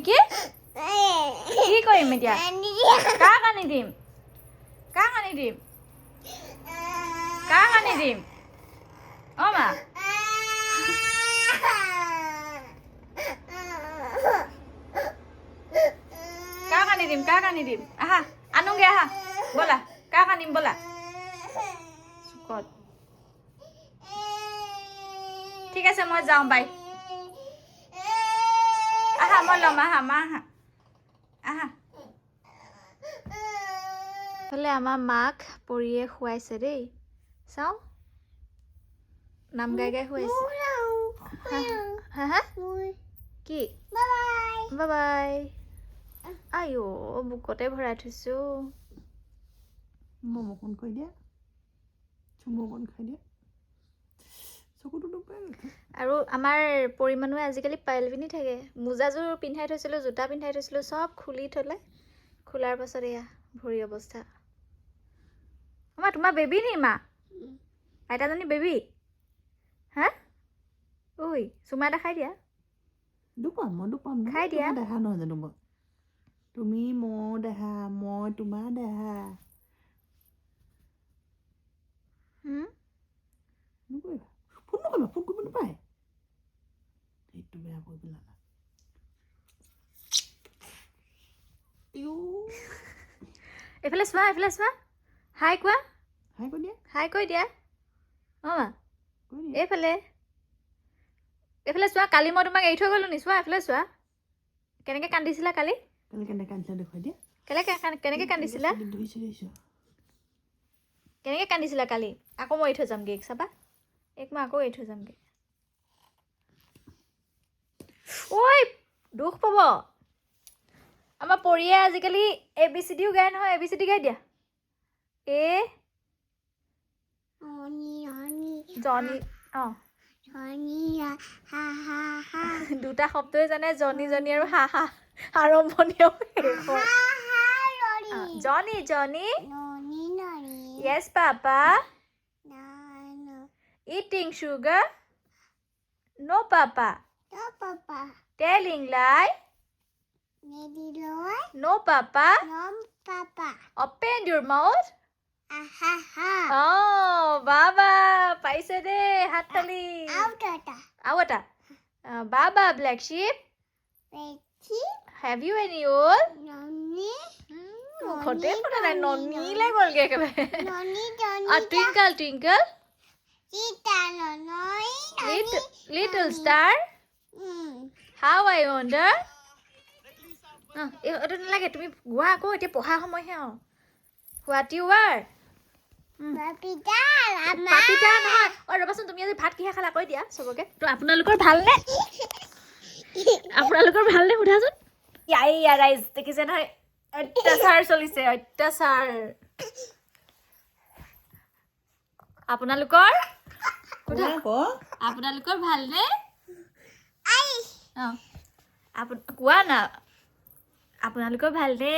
কি কি কৰিম এতিয়া কাক আনি দিম কাক আনি দিম কাক আনি দিম অ মা কাক আনি দিম আহা আনোগে আহা ব'লা কাক আনিম ব'লা চুকত ঠিক আছে মই যাওঁ বাই আহা মই ল'ম আহা মা আহা আহা হ'লে আমাৰ মাক পৰিয়ে খুৱাইছে দেই চাওঁ নাম গাই গাই খুৱাইছে হা হা কি বাই বাই আইঅ বুকতে ভৰাই থৈছো মমকণ খাই দিয়া চুমকণ খাই দিয়া চকুটো দুপাই আৰু আমাৰ পৰিমাণে আজিকালি পাইল পিন্ধি থাকে মোজাযোৰ পিন্ধাই থৈছিলোঁ জোতা পিন্ধাই থৈছিলোঁ চব খুলি থ'লে খোলাৰ পাছত এয়া ভৰি অৱস্থা মা তোমাৰ বেবী নি মা আইতাজনী বেবী হা ঐ চুমা এটা খাই দিয়া দুপাম খাই দিয়া দেহা নহয় জানো মই তুমি মোৰ দেহা মই তোমাৰ দেহা নকৰিবা ফোন কৰিব নাপায় সেইটো বেয়া কৰিব নালাগে এইফালে চোৱা হাই কোৱা হাই কৈ দিয়া অ মা এইফালে চোৱা কালি মই তোমাক এৰি থৈ গ'লো নি চোৱা এইফালে চোৱা কেনেকৈ কান্দিছিলা কালি কেনেকৈ কান্দিছিলা দেখুৱাই দিয়া কেনেকৈ কান্দিছিলা কেনেকৈ কান্দিছিলা কালি আকৌ মই এৰি থৈ যামগৈ এক চাবা এক মই আকৌ এৰি থৈ যামগৈ ঐ দুখ পাব আমাৰ পৰিয়ে আজিকালি ABCD গায় নহয় ABCD গাই দিয়া জনি অঁ দুটা শব্দই জানে জনি আৰু হা হা আৰম্ভণিও জনি yes papa eating sugar no papa telling lie no papa open your mouth oh baba paise de hat tali out eta baba black sheep have you any wool khote pura na nonni le gol ge ke a twinkle little star how I wonder এইটো নালাগে তুমি গোৱা আকৌ এতিয়া পঢ়া সময়হে what you are পাপিতা নহয় ৰ'বাচোন তুমি আজি ভাত কিহে খালা কৈ দিয়া চবকে তো আপোনালোকৰ ভালনে সোধাচোন ইয়া ৰাইজ দেখিছে নহয় অত্যাচাৰ চলিছে অত্যাচাৰ আপোনালোকৰ ভালনে কোৱা না আপোনালোকৰ ভালনে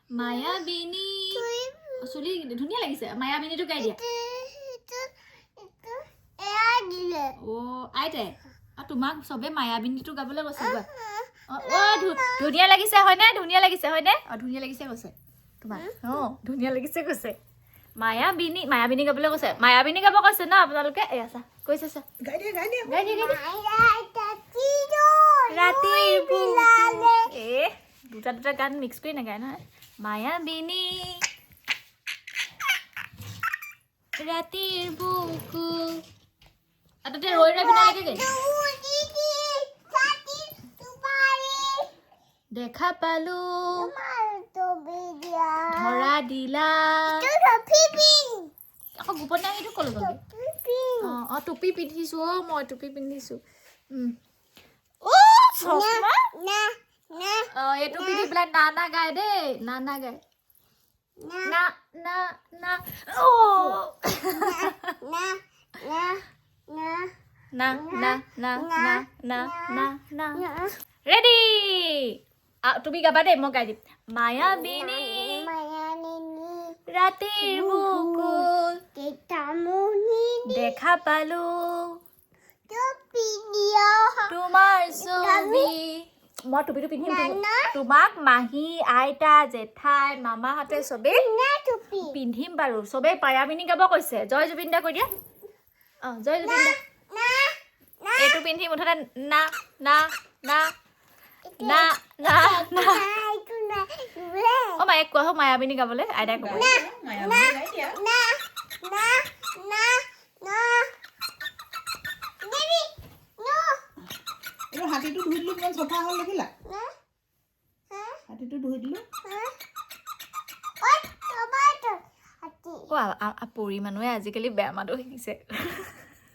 মায়াবিনী চুলি ধুনীয়া লাগিছে মায়াবিনীটো গাই দিয়া আইতাই তোমাক চবে মায়াবিনীটো গাবলৈ কৈছে ধুনীয়া লাগিছে হয়নে ধুনীয়া লাগিছে কৈছে তোমাক ধুনীয়া লাগিছে কৈছে মায়াবিনী গাবলৈ কৈছে মায়াবিনী গাব কৈছে ন আপোনালোকে এয়া চা কৈছে চা গাই দিয়া ৰাতিৰ দুটা গান মিক্স কৰি নাগায় নহয় মায়াবিনী ৰাতিৰ বুকু তাতে ৰৈ নালাগে দেখা পালো ধৰা দিলা আকৌ গোপনে আহিটো কলো টুপি পিন্ধিছো মই টুপি পিন্ধিছো এইটো পিন্ধি পেলাই না গায় দেই না গায় না ৰেডি তুমি গাবা দেই মই গাই দিম মায়াবিনী ৰাতিৰ বুকুত দেখা পালো তোমাৰ ছবি মই টুপিটো পিন্ধিম তোমাক মাহী আইতা জেঠাই মামাহঁতে চবেই পিন্ধিম বাৰু চবেই মায়াবিনী গাব কৈছে জয় জুবিন দা কৈ দিয়া জয় জুবিন দা এইটো পিন্ধি মুঠতে না না না না না না মায়ে কোৱা হওক মায়াবিনী গাবলৈ আইতাই ক'ব হাতীটো ধুই দিলো কিমান চফা হ'ল দেখিলা হাতীটো ধুই দিলো পৰি মানুহে আজিকালি বেয়া মানুহ শিকিছে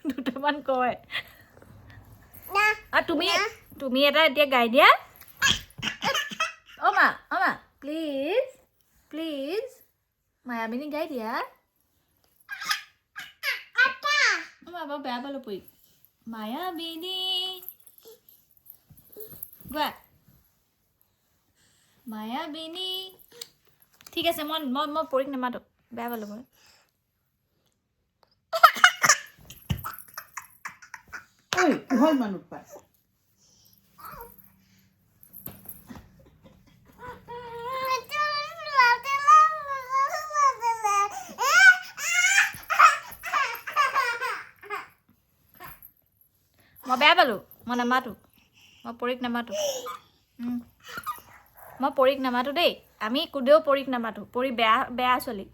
দুটামান কয় তুমি এটা এতিয়া গাই দিয়া মা প্লিজ প্লিজ মায়াবিনী গাই দিয়া বাৰু বেয়া পালো পৰি মায়াবিনী গোৱা মায়াবিনী ঠিক আছে মই পৰিক নামাতো বেয়া পালো মই কিহৰ মানুহ পায় মই বেয়া পালো মই নামাতো মই পৰিক নামাতো দেই আমি কোনেও পৰিক নামাতো পৰি বেয়া ছোৱালী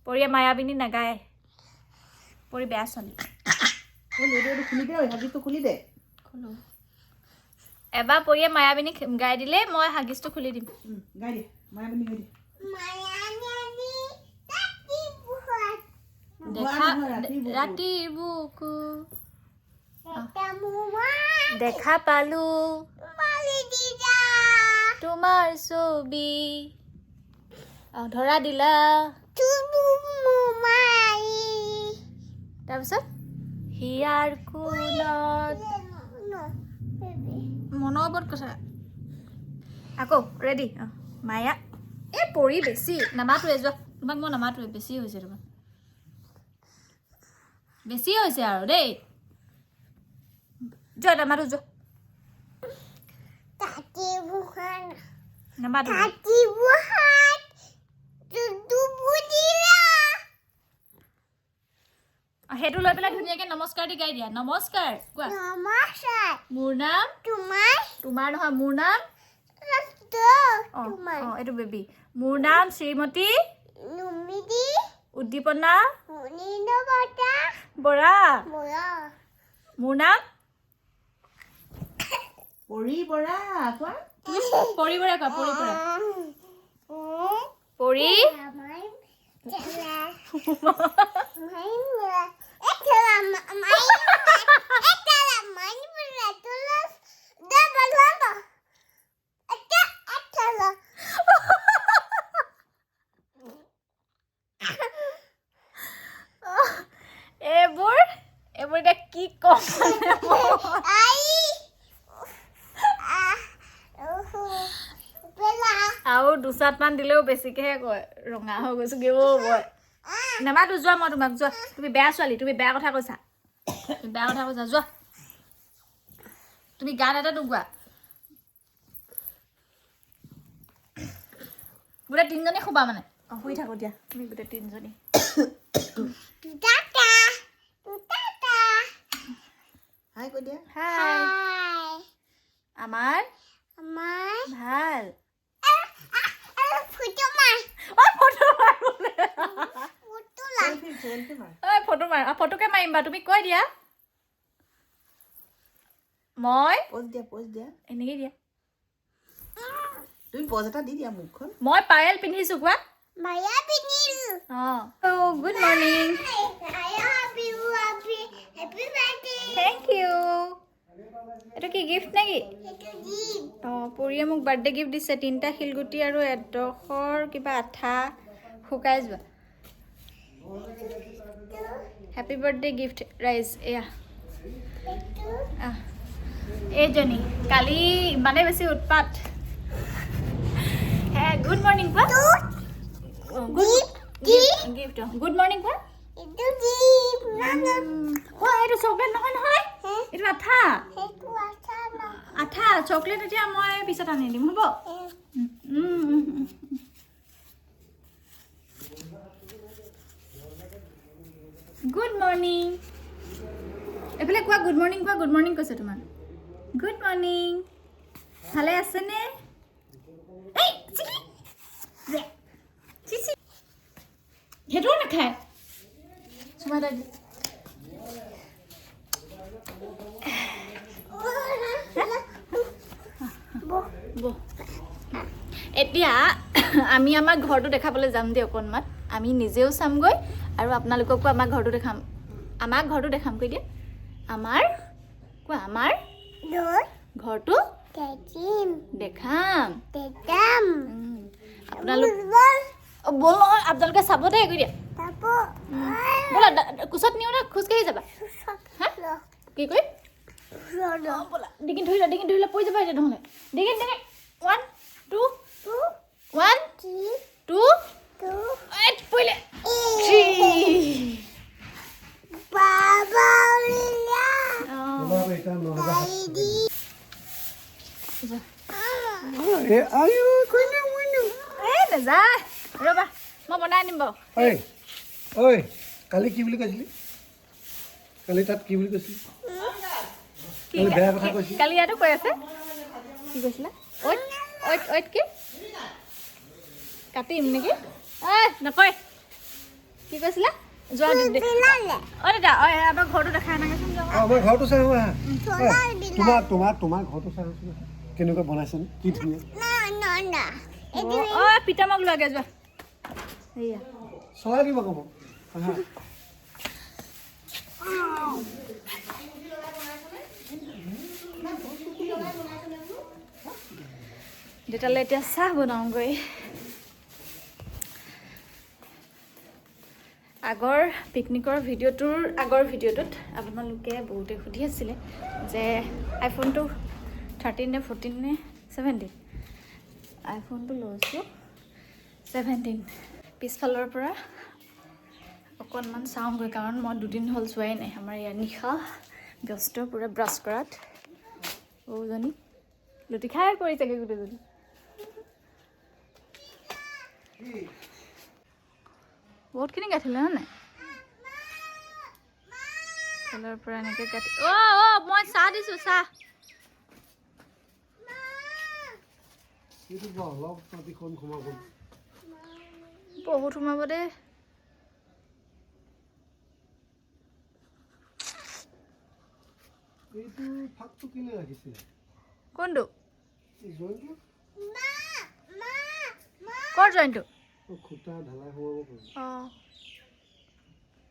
পৰিয়ে মায়াবিনী নাগায় পৰি বেয়া ছোৱালী খুলি দে এবাৰ পৰিয়ে মায়াবিনী গাই দিলে মই হাগিছটো খুলি দিম গাই দে মায়াবিনী গাই দে দেখা ৰাতিৰ বুকু দেখা পালো তোমাৰ ছবি ধৰা দিলা তাৰপিছত হিয়াৰ কোনত মনৰ ওপৰত কথা আকৌ ৰেডি মায়া এই পৰি বেছি নামাতোৱে যোৱা তোমাক মই নামাতোৱে বেছি হৈছে তোমাৰ বেছি হৈছে আৰু দেই যোৱা নামাতো যোৱা নামাতো সেইটো লৈ পেলাই ধুনীয়াকে নমস্কাৰ দি গাই দিয়া নমস্কাৰ কোৱা মোৰ নাম তোমাৰ নহয় মোৰ নাম এইটো বেবী মোৰ নাম শ্ৰীমতী উদ্দীপনা বৰা মোৰ নাম পৰি বৰা কোৱা পৰি বৰা কোৱা পৰি এইবোৰ এতিয়া কি কম আৰু দুচাটমান দিলেও বেছিকেহে কয় ৰঙা হৈ গৈছো বয় নেমাতো যোৱা মই তোমাক যোৱা তুমি বেয়া ছোৱালী তুমি বেয়া কথা কৈছা যোৱা তুমি গান এটা নোগোৱা গোটেই তিনিজনী শুবা মানে শুই থাকো দিয়া তুমি গোটেই তিনিজনী হাই কৈ দিয়া হাই আমাৰ ভাল ফটোকে মাৰিম বা তুমি কৈ দিয়া মই পজ দিয়া এনেকে দিয়া তুমি পজ এটা দি দিয়া মুখখন মই পায়েল পিন্ধিছো কোৱা গুড মৰ্নিং থেংক ইউ এইটো কি গিফ্ট নেকি পৰিয়ে মোক বাৰ্থডে গিফ্ট দিছে 3টা শিলগুটি আৰু এডোখৰ কিবা আঠা শুকাই যোৱা হেপী বাৰ্থডে গিফ্ট ৰাইজ এয়া এইজনী কালি ইমানে বেছি উৎপাত গুড মৰ্ণিং কোৱা গিফ্ট গুড মৰ্ণিং কোৱা এইটো চকলেট নহয় নহয় এইটো আঠা আঠা চকলেট এতিয়া মই পিছত আনি দিম হ'ব গুড মৰ্ণিং এইফালে কোৱা গুড মৰ্ণিং কৈছে তোমাৰ গুড মৰ্ণিং ভালে আছেনে সেইটোও নাখায় চুমা দাদি এতিয়া আমি আমাৰ ঘৰটো দেখাবলৈ যাম দেই অকণমান আমি নিজেও চামগৈ আৰু আপোনালোককো আমাৰ ঘৰটো দেখাম কৈ দিয়া আমাৰ কোৱা আমাৰ ঘৰটো দেখাম আপোনালোক বল নহয় আপোনালোকে চাব দেই কৈ দিয়া ব'লা কোচত নিওঁ না খোজকাঢ়ি যাবা হা কি কৈ ব'লা ডিঙিত ধৰিলা পৰি যাবা এতিয়া নহ'লে ডিঙিত 1 2 1 2 পৰিলে 3 নাযায় ৰ'বা মই বনাই আনিম বাৰু ঐ কালি কি বুলি কৈছিলি কালি তাত কি বুলি কৈছিলি বেয়া কথা কৈছিলি কালি ইয়াতো কৈ আছে কি কৈছিলা ঐত কি কাটিম নেকি নকয় কি কৈছিলা যোৱা দাদা আমাৰ ঘৰটো দেখাই নাগেচোন আমাৰ ঘৰটো চাই তোমাৰ ঘৰটো চাই কেনেকুৱা বনাইছে কি ধুনীয়া পিতা মোক লাগে যোৱা সেয়া চলাই দিব ক'ব দেউতালৈ এতিয়া চাহ বনাওঁগৈ আগৰ পিকনিকৰ ভিডিঅ'টোত আপোনালোকে বহুতে সুধি আছিলে যে আইফোনটো 13 নে 14 নে 17 আইফোনটো লৈছোঁ 17 পিছফালৰ পৰা অকণমান চাওঁগৈ কাৰণ মই 2 দিন হ'ল চোৱাই নাই আমাৰ ইয়াৰ নিশা ব্যস্ত পূৰা ব্ৰাছ কৰাত জনী লুটি খাই পৰিছেগৈ গোটেইজনী বহুতখিনি গাঠিলে হয় নাই তলৰ পৰা এনেকৈ গাঠি মই চাহ দিছোঁ চাহ বহুত সোমাব দেই কোনটো ক'ৰ জইনটো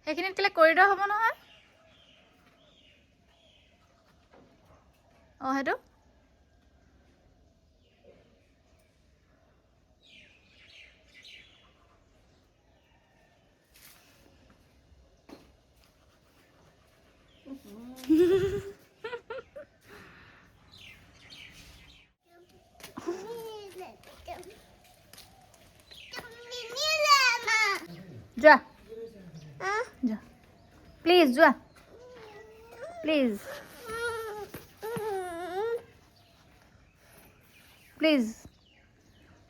সেইখিনিত কেলে কৰিডৰ হ'ব নহয় সেইটো যোৱা প্লিজ যোৱা প্লিজ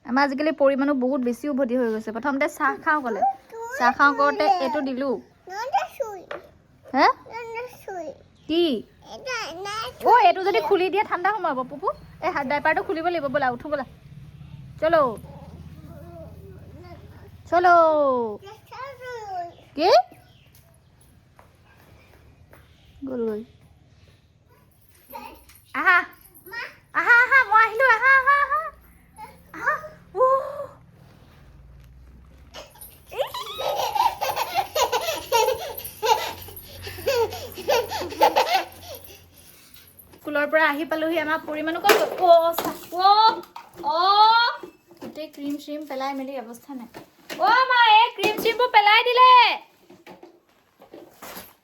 আমাৰ আজিকালি পৰিমাণো বহুত বেছি উভতি হৈ গৈছে প্ৰথমতে চাহ খাওঁ ক'লে চাহ খাওঁ কৰোঁতে এইটো দিলোঁ হে কি এইটো যদি খুলি দিয়ে ঠাণ্ডা সোমাব পুপু এই ডাইপাৰটো খুলিব লাগিব ব'লা উঠো ব'লা চলো কি গ'লগৈ আহা মই আহিলোঁ আহা স্কুলৰ পৰা আহি পালোহি আমাৰ পৰিমাণো ক'ত গোটেই ক্ৰীম শ্ৰীম পেলাই মেলি অৱস্থা নাই মা এই ক্ৰীম শ্ৰীমবোৰ পেলাই দিলে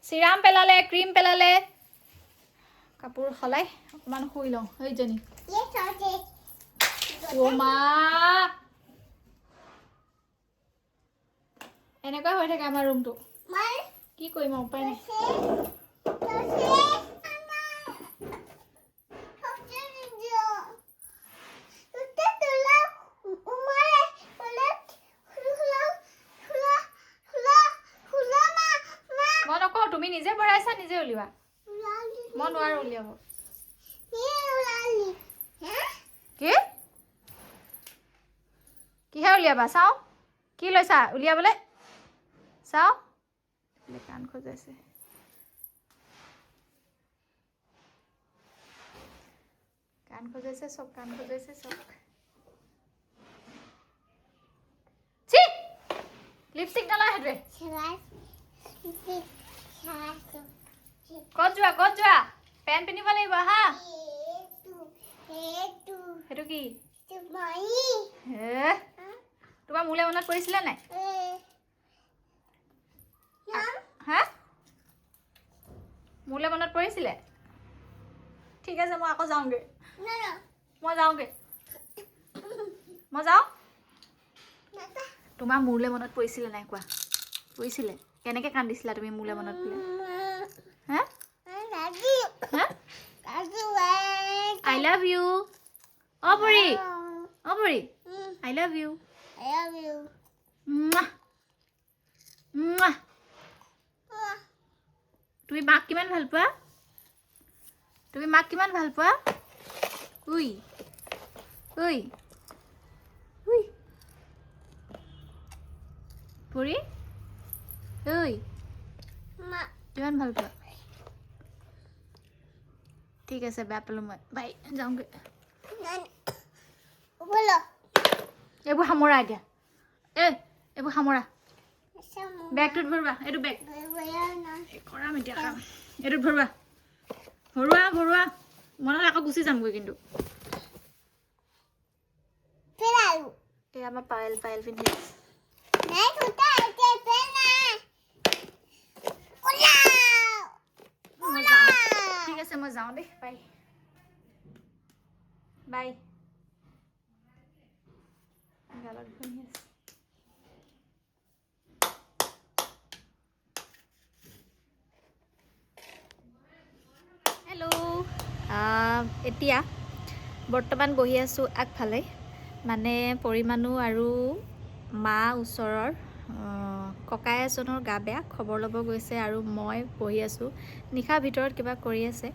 চিৰাম পেলালে ক্ৰীম পেলালে কাপোৰ সলাই অকণমান শুই লওঁ সেইজনী মা এনেকুৱা হৈ থাকে আমাৰ ৰুমটো কি কৰিম উপায় নাই মই নকওঁ তুমি নিজে ভৰাইছা নিজে উলিওৱা মই নোৱাৰো উলিয়াব কি কিহে উলিয়াবা চাওঁ কি লৈছা উলিয়াবলৈ চাওঁ কাণ খজাইছে কাণ খজাইছে চব চি লিপষ্টিক নলয় সেইটোৱে ক'ত যোৱা পেন পিন্ধিব লাগিব হা সেইটো কি তোমাৰ মোলে মনত পৰিছিলে নাই হা মোলে মনত পৰিছিলে ঠিক আছে মই আকৌ যাওঁগে মই যাওঁ তোমাৰ মোলে মনত পৰিছিলে নাই কোৱা পৰিছিলে কেনেকৈ কান্দিছিলা তুমি মোলে মনত পৰিলে হা I love you oh Buri I love you mwah mwah তুমি মাক কিমান ভাল পোৱা উই Buri ঐ কিমান ভাল পোৱা ঠিক আছে বেয়া পালো মই বাই যাওঁগে এইবোৰ সামৰা এতিয়া এইবোৰ সামৰা বেগটোত ভৰোৱা এইটো বেগ কৰাম এতিয়া কাম এইটোত ভৰোৱা মনত আকৌ গুচি যামগৈ কিন্তু এই আমাৰ পায়েল পিন্ধি ঠিক আছে মই যাওঁ দেই বাই গালত ঘঁহি আছে হেল্ল' এতিয়া বৰ্তমান বহি আছোঁ আগফালে মানে পৰিমাণো আৰু মা ওচৰৰ ককাই এজনৰ গা বেয়া খবৰ ল'ব গৈছে আৰু মই বহি আছোঁ নিশাৰ ভিতৰত কিবা কৰি আছে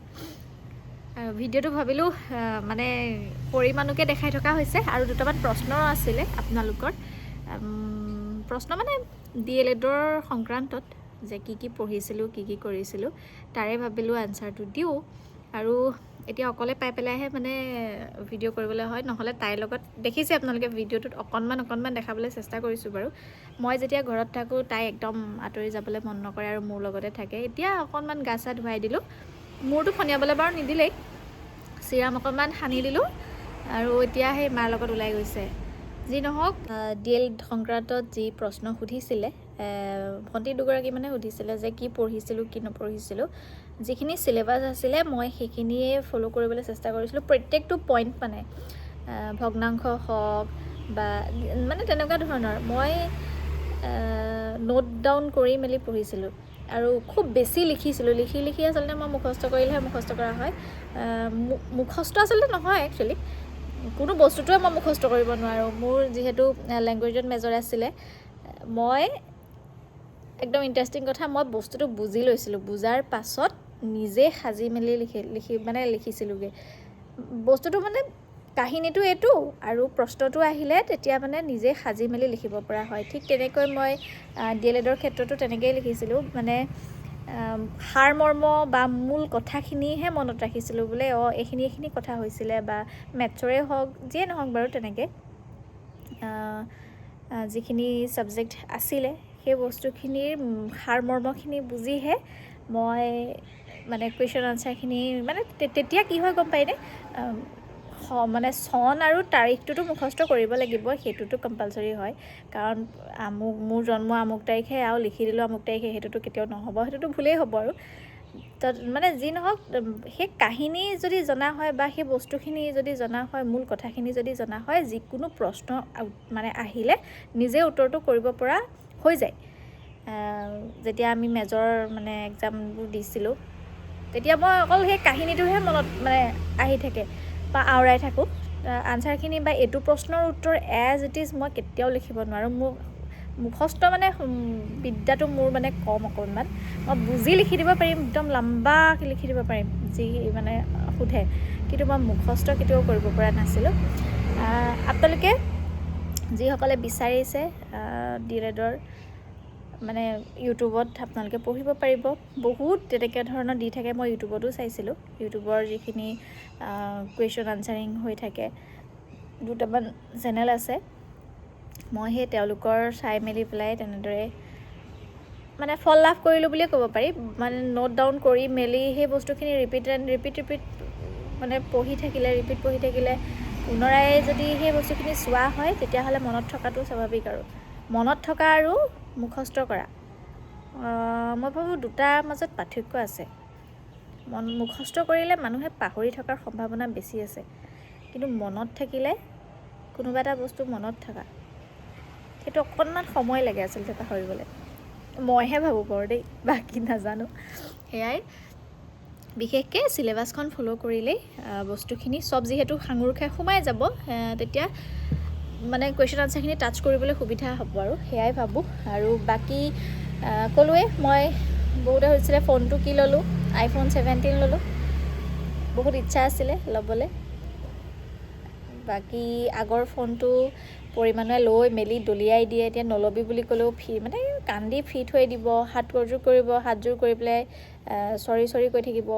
আৰু ভিডিঅ'টো ভাবিলোঁ মানে পৰিমাণকে দেখাই থকা হৈছে আৰু দুটামান প্ৰশ্ন আছিলে আপোনালোকৰ প্ৰশ্ন মানে DLEDৰ সংক্ৰান্তত যে কি পঢ়িছিলোঁ কি কৰিছিলোঁ তাৰে ভাবিলোঁ আনচাৰটো দিওঁ আৰু এতিয়া অকলে পাই পেলাইহে মানে ভিডিঅ' কৰিবলৈ হয় নহ'লে তাইৰ লগত দেখিছে আপোনালোকে ভিডিঅ'টোত অকণমান দেখাবলৈ চেষ্টা কৰিছোঁ বাৰু মই যেতিয়া ঘৰত থাকোঁ তাই একদম আঁতৰি যাবলৈ মন নকৰে আৰু মোৰ লগতে থাকে এতিয়া অকণমান গা চা ধুৱাই দিলোঁ মূৰটো ফনিয়াবলৈ বাৰু নিদিলেই চিৰাম অকণমান সানি দিলোঁ আৰু এতিয়া সেই মাৰ লগত ওলাই গৈছে যি নহওক DLED সংক্ৰান্তত যি প্ৰশ্ন সুধিছিলে ভণ্টি দুগৰাকী মানে সুধিছিলে যে কি পঢ়িছিলোঁ কি নপঢ়িছিলোঁ যিখিনি চিলেবাছ আছিলে মই সেইখিনিয়ে ফ'ল' কৰিবলৈ চেষ্টা কৰিছিলোঁ প্ৰত্যেকটো পইণ্ট মানে ভগ্নাংশ হওক বা মানে তেনেকুৱা ধৰণৰ মই নোট ডাউন কৰি মেলি পঢ়িছিলোঁ আৰু খুব বেছি লিখিছিলোঁ লিখি আচলতে মই মুখস্থ কৰিলেহে মুখস্থ কৰা হয় মুখস্থ আচলতে নহয় একচুৱেলি কোনো বস্তুটোৱে মই মুখস্থ কৰিব নোৱাৰোঁ মোৰ যিহেতু লেংগুৱেজত মেজৰ আছিলে মই একদম ইণ্টাৰেষ্টিং কথা মই বস্তুটো বুজি লৈছিলোঁ বুজাৰ পাছত নিজে সাজি মেলি লিখিছিলোঁগৈ বস্তুটো মানে কাহিনীটো এইটো আৰু প্ৰশ্নটো আহিলে তেতিয়া মানে নিজে সাজি মেলি লিখিব পৰা হয় ঠিক তেনেকৈ মই DLEDৰ ক্ষেত্ৰতো তেনেকৈয়ে লিখিছিলোঁ মানে সাৰমৰ্ম বা মূল কথাখিনিহে মনত ৰাখিছিলোঁ বোলে এইখিনি কথা হৈছিলে বা মেথছৰে হওক যিয়ে নহওক বাৰু তেনেকৈ যিখিনি ছাবজেক্ট আছিলে সেই বস্তুখিনিৰ সাৰমৰ্মখিনি বুজিহে মই মানে কুৱেশ্যন আনচাৰখিনি মানে তেতিয়া কি হয় গম পায়নে মানে চন আৰু তাৰিখটোতো মুখস্থ কৰিব লাগিব সেইটোতো কম্পালচৰি হয় কাৰণ মোৰ জন্ম আমুক তাৰিখে আৰু লিখি দিলোঁ আমুক তাৰিখে সেইটোতো কেতিয়াও নহ'ব সেইটোতো ভুলেই হ'ব আৰু মানে যি নহওক সেই কাহিনী যদি জনা হয় বা সেই বস্তুখিনি যদি জনা হয় মূল কথাখিনি যদি জনা হয় যিকোনো প্ৰশ্ন মানে আহিলে নিজে উত্তৰটো কৰিব পৰা হৈ যায় যেতিয়া আমি মেজৰ মানে এক্সামবোৰ দিছিলোঁ তেতিয়া মই অকল সেই কাহিনীটোহে মনত মানে আহি থাকে বা আওৰাই থাকোঁ আনচাৰখিনি বা এইটো প্ৰশ্নৰ উত্তৰ এজ ইট ইজ মই কেতিয়াও লিখিব নোৱাৰোঁ মোৰ মুখস্থ মানে বিদ্যাটো মোৰ মানে কম অকণমান মই বুজি লিখি দিব পাৰিম একদম লম্বাকৈ লিখি দিব পাৰিম যি মানে সোধে কিন্তু মই মুখস্থ কেতিয়াও কৰিব পৰা নাছিলোঁ আপোনালোকে যিসকলে বিচাৰিছে ডিএলএডৰ মানে ইউটিউবত আপোনালোকে পঢ়িব পাৰিব বহুত তেনেকৈ ধৰণৰ দি থাকে মই ইউটিউবতো চাইছিলোঁ ইউটিউবৰ যিখিনি কুৱেশ্যন আনচাৰিং হৈ থাকে দুটামান চেনেল আছে মই সেই তেওঁলোকৰ চাই মেলি পেলাই তেনেদৰে মানে ফল লাভ কৰিলোঁ বুলিয়ে ক'ব পাৰি মানে নোট ডাউন কৰি মেলি সেই বস্তুখিনি ৰিপিট মানে পঢ়ি থাকিলে পুনৰাই যদি সেই বস্তুখিনি চোৱা হয় তেতিয়াহ'লে মনত থকাটো স্বাভাৱিক আৰু মনত থকা আৰু মুখস্থ কৰা মই ভাবোঁ দুটাৰ মাজত পাৰ্থক্য আছে মুখস্থ কৰিলে মানুহে পাহৰি থকাৰ সম্ভাৱনা বেছি আছে কিন্তু মনত থাকিলে কোনোবা এটা বস্তু মনত থকা সেইটো অকণমান সময় লাগে আচলতে পাহৰিবলৈ মইহে ভাবোঁ বাৰু দেই বাকী নাজানো সেয়াই বিশেষকৈ চিলেবাছখন ফ'ল' কৰিলেই বস্তুখিনি চব যিহেতু সাঙুৰ খাই সোমাই যাব তেতিয়া মানে কুৱেশ্যন আনচাৰখিনি টাচ কৰিবলৈ সুবিধা হ'ব আৰু সেয়াই ভাবোঁ আৰু বাকী ক'লোৱে মই বহুতে হৈছিলে ফোনটো কি ল'লোঁ iPhone 17 ল'লোঁ বহুত ইচ্ছা আছিলে ল'বলৈ বাকী আগৰ ফোনটো পৰিমাণে লৈ মেলি দলিয়াই দিয়ে এতিয়া নল'বি বুলি ক'লেও মানে কান্দি থৈ দিব হাতযোৰ কৰি পেলাই চৰি কৈ থাকিব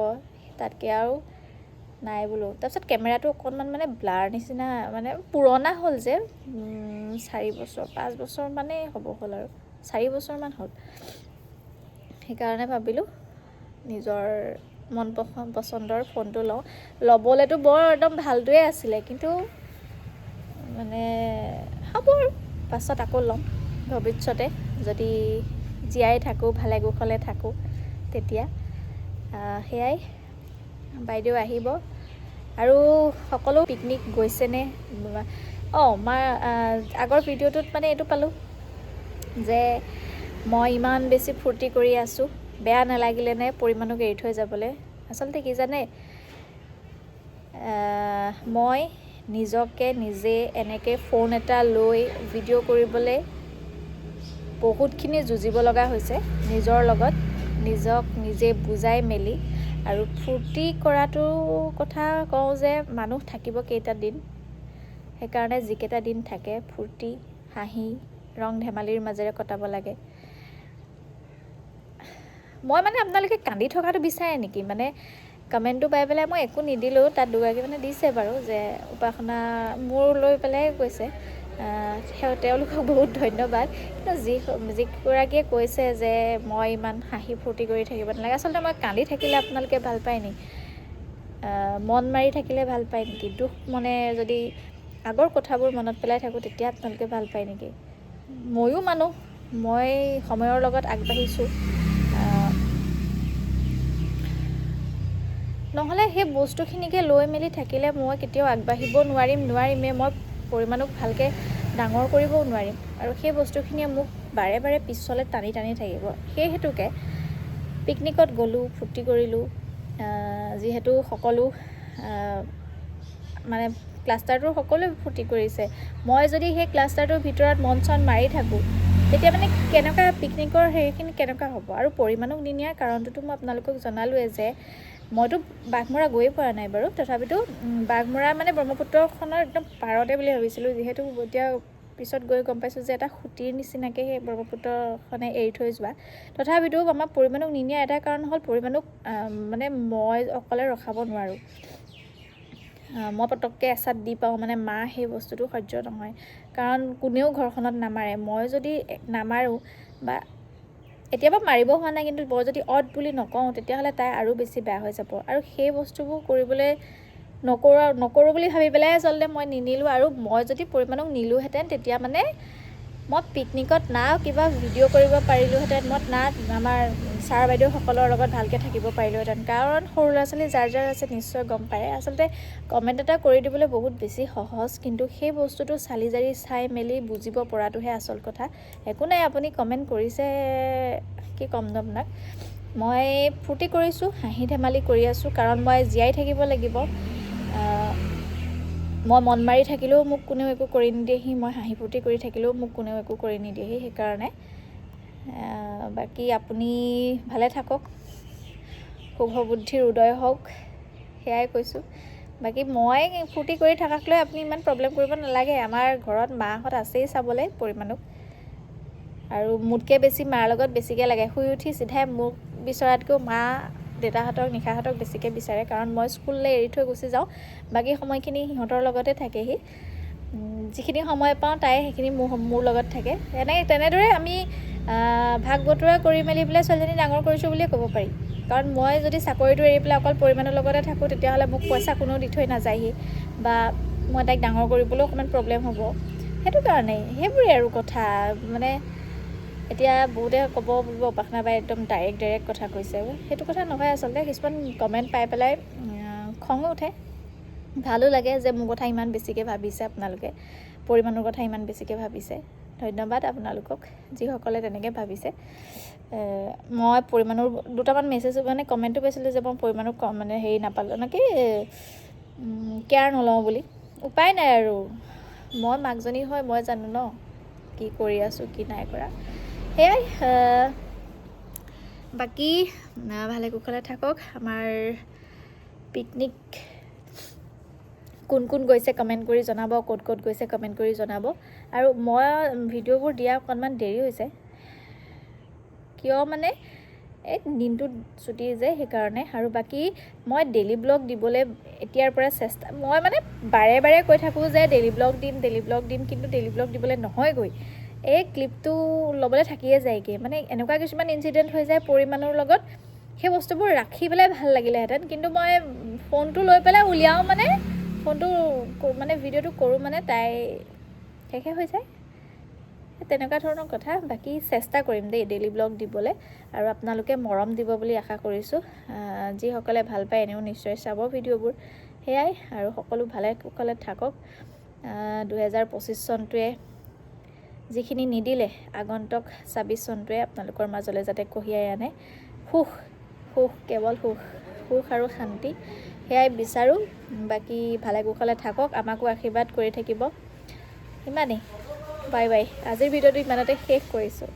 তাতকৈ আৰু নাই বোলো তাৰপিছত কেমেৰাটো অকণমান মানে ব্লাৰ নিচিনা মানে পুৰণা হ'ল যে 4 বছৰ 5 বছৰ মানে হ'ল আৰু 4 বছৰমান হ'ল সেইকাৰণে ভাবিলোঁ নিজৰ মন পচন্দৰ ফোনটো ল'বলৈতো বৰ একদম ভালটোৱে আছিলে কিন্তু মানে হ'ব আৰু পাছত আকৌ ল'ম ভৱিষ্যতে যদি জীয়াই থাকোঁ ভালে কুশলে থাকোঁ তেতিয়া সেয়াই বাইদেউ আহিব আৰু সকলো পিকনিক গৈছেনে মই আগৰ ভিডিঅ'টোত মানে এইটো পালোঁ যে মই ইমান বেছি ফূৰ্তি কৰি আছোঁ বেয়া নালাগিলেনে পৰিমাণক এৰি থৈ যাবলৈ আচলতে কি জানে মই নিজকে নিজে এনেকৈ ফোন এটা লৈ ভিডিঅ' কৰিবলৈ বহুতখিনি যুঁজিব লগা হৈছে নিজৰ লগত নিজক নিজে বুজাই মেলি আৰু ফূৰ্তি কৰাটো কথা কওঁ যে মানুহ থাকিব কেইটা দিন সেইকাৰণে যিকেইটা দিন থাকে ফূৰ্তি হাঁহি ৰং ধেমালিৰ মাজেৰে কটাব লাগে মই মানে আপোনালোকে কান্দি থকাটো বিচাৰে নেকি মানে কমেণ্টটো পাই পেলাই মই একো নিদিলোঁ তাত দুগৰাকী মানে দিছে বাৰু যে উপাসনা মোৰ লৈ পেলাই কৈছে তেওঁলোকক বহুত ধন্যবাদ কিন্তু যিগৰাকীয়ে কৈছে যে মই ইমান হাঁহি ফূৰ্তি কৰি থাকিব নালাগে আচলতে মই কান্দি থাকিলে আপোনালোকে ভাল পায় নেকি মন মাৰি থাকিলে ভাল পায় নেকি দুখ মনে যদি আগৰ কথাবোৰ মনত পেলাই থাকোঁ তেতিয়া আপোনালোকে ভাল পায় নেকি ময়ো মানুহ মই সময়ৰ লগত আগবাঢ়িছোঁ নহ'লে সেই বস্তুখিনিকে লৈ মেলি থাকিলে মই কেতিয়াও আগবাঢ়িব নোৱাৰিমেই মই পৰিমাণক ভালকৈ ডাঙৰ কৰিবও নোৱাৰিম আৰু সেই বস্তুখিনিয়ে মোক বাৰে বাৰে পিছলৈ টানি থাকিব সেই হেতুকে পিকনিকত গ'লোঁ ফূৰ্তি কৰিলোঁ যিহেতু সকলো মানে ক্লাষ্টাৰটোৰ সকলোৱে ফূৰ্তি কৰিছে মই যদি সেই ক্লাষ্টাৰটোৰ ভিতৰত মন চন মাৰি থাকোঁ তেতিয়া মানে কেনেকুৱা পিকনিকৰ হেৰিখিনি কেনেকুৱা হ'ব আৰু পৰিমাণক নিনিয়াৰ কাৰণটোতো মই আপোনালোকক জনালোৱে যে মইতো বাঘমৰা গৈয়ে পোৱা নাই বাৰু তথাপিতো বাঘমৰা মানে ব্ৰহ্মপুত্ৰখনৰ একদম পাৰতে বুলি ভাবিছিলোঁ যিহেতু এতিয়া পিছত গৈ গম পাইছোঁ যে এটা খুঁটিৰ নিচিনাকৈ সেই ব্ৰহ্মপুত্ৰখনে এৰি থৈ যোৱা তথাপিতো আমাৰ পৰিমাণক নিনিয়া এটা কাৰণ হ'ল পৰিমাণক মানে মই অকলে ৰখাব নোৱাৰোঁ মই পটককৈ এচাত দি পাওঁ মানে মা সেই বস্তুটো সহ্য নহয় কাৰণ কোনেও ঘৰখনত নামাৰে মই যদি নামাৰোঁ বা এতিয়াবা মাৰিব হোৱা নাই কিন্তু বৰ যদি অড বুলি নকওঁ তেতিয়াহ'লে তাই আৰু বেছি বেয়া হৈ যাব আৰু সেই বস্তুবোৰ কৰিবলৈ নকৰোঁ বুলি ভাবি পেলাই আচলতে মই নিনিলোঁ আৰু মই যদি পৰিমাণক নিলোঁহেঁতেন তেতিয়া মানে মই পিকনিকত না কিবা ভিডিঅ' কৰিব পাৰিলোঁহেঁতেন মই না আমাৰ ছাৰ বাইদেউসকলৰ লগত ভালকৈ থাকিব পাৰিলোহেঁতেন। কাৰণ সৰু ল'ৰা ছোৱালী যাৰ যাৰ আছে নিশ্চয় গম পায়। আচলতে কমেণ্ট এটা কৰি দিবলৈ বহুত বেছি সহজ, কিন্তু সেই বস্তুটো চালি জাৰি চাই মেলি বুজিব পৰাটোহে আচল কথা। একো নাই, আপুনি কমেণ্ট কৰিছে, কি ক'ম ন আপোনাক। মই ফূৰ্তি কৰিছোঁ, হাঁহি ধেমালি কৰি আছোঁ, কাৰণ মই জীয়াই থাকিব লাগিব। মই মন মাৰি থাকিলেও মোক কোনেও একো কৰি নিদিয়েহি, মই হাঁহি ফূৰ্তি কৰি থাকিলেও মোক কোনেও একো কৰি নিদিয়েহি। সেইকাৰণে বাকী আপুনি ভালে থাকক, শুভ বুদ্ধিৰ উদয় হওক, সেয়াই কৈছোঁ। বাকী মই ফূৰ্তি কৰি থকাক লৈ আপুনি ইমান প্ৰব্লেম কৰিব নালাগে। আমাৰ ঘৰত মাহঁত আছেই চাবলৈ পৰিমাণক, আৰু মোতকৈ বেছি মাৰ লগত বেছিকৈ লাগে। শুই উঠি চিধাই মোক বিচৰাতকৈও মা দেউতাহঁতক নিশাহঁতক বেছিকৈ বিচাৰে, কাৰণ মই স্কুললৈ এৰি থৈ গুচি যাওঁ। বাকী সময়খিনি সিহঁতৰ লগতে থাকেহি। যিখিনি সময় পাওঁ তাই সেইখিনি মোৰ লগত থাকে। তেনেদৰে আমি ভাগ বতৰা কৰি মেলি পেলাই ছোৱালীজনী ডাঙৰ কৰিছোঁ বুলিয়ে ক'ব পাৰি। কাৰণ মই যদি চাকৰিটো এৰি পেলাই অকল পৰিমাণৰ লগতে থাকোঁ, তেতিয়াহ'লে মোক পইচা কোনেও দি থৈ নাযায়হি, বা মই তাইক ডাঙৰ কৰিবলৈও অকণমান প্ৰব্লেম হ'ব। সেইটো কাৰণেই, সেইবোৰেই আৰু কথা। মানে এতিয়া বহুতে ক'ব বুলিব উপাসনা বাই একদম ডাইৰেক্ট কথা কৈছে। সেইটো কথা নহয় আচলতে। কিছুমান কমেণ্ট পাই পেলাই খঙো উঠে, ভালো লাগে যে মোৰ কথা ইমান বেছিকৈ ভাবিছে আপোনালোকে, পৰিমাণৰ কথা ইমান বেছিকৈ ভাবিছে। ধন্যবাদ আপোনালোকক যিসকলে তেনেকৈ ভাবিছে। মই পৰিমাণৰ দুটামান মেছেজ মানে কমেণ্টো পাইছিলোঁ যে মই পৰিমাণৰ মানে হেৰি নাপালোঁ, কি কেয়াৰ নলওঁ বুলি। উপায় নাই আৰু, মই মাকজনী হয় মই জানো ন কি কৰি আছোঁ কি নাই কৰা। সেয়াই, বাকী ভালে কুশলে থাকক। আমাৰ পিকনিক কোন কোন গৈছে কমেণ্ট কৰি জনাব, ক'ত ক'ত গৈছে কমেণ্ট কৰি জনাব। আৰু মই ভিডিঅ'বোৰ দিয়া অকণমান দেৰি হৈছে, কিয় মানে এই দিনটোত ছুটি যে সেইকাৰণে। আৰু বাকী মই ডেইলি ব্লগ দিবলৈ এতিয়াৰ পৰা চেষ্টা, মই মানে বাৰে বাৰে কৈ থাকোঁ যে ডেইলি ব্লগ দিম, কিন্তু ডেইলি ব্লগ দিবলৈ নহয়গৈ। এই ক্লিপটো ল'বলৈ থাকিয়ে যায়গৈ। মানে এনেকুৱা কিছুমান ইনচিডেণ্ট হৈ যায় পৰিমাণৰ লগত, সেই বস্তুবোৰ ৰাখি পেলাই ভাল লাগিলেহেঁতেন, কিন্তু মই ফোনটো লৈ পেলাই উলিয়াওঁ মানে ফোনটো মানে ভিডিঅ'টো কৰোঁ মানে তাই শেষে হৈ যায়। তেনেকুৱা ধৰণৰ কথা। বাকী চেষ্টা কৰিম দেই ডেইলি ব্লগ দিবলৈ, আৰু আপোনালোকে মৰম দিব বুলি আশা কৰিছোঁ। যিসকলে ভাল পায় এনেও নিশ্চয় চাব ভিডিঅ'বোৰ। সেয়াই, আৰু সকলো ভালে কুশলে থাকক। 2025 চনটোৱে যিখিনি নিদিলে, আগন্তুক 26 চনটোৱে আপোনালোকৰ মাজলৈ যাতে কঢ়িয়াই আনে সুখ, কেৱল সুখ আৰু শান্তি, সেয়াই বিচাৰোঁ। বাকী ভালে কুশলে থাকক, আমাকো আশীৰ্বাদ কৰি থাকিব। ইমানেই, বাই বাই। আজিৰ ভিডিঅ'টো ইমানতে শেষ কৰিছোঁ।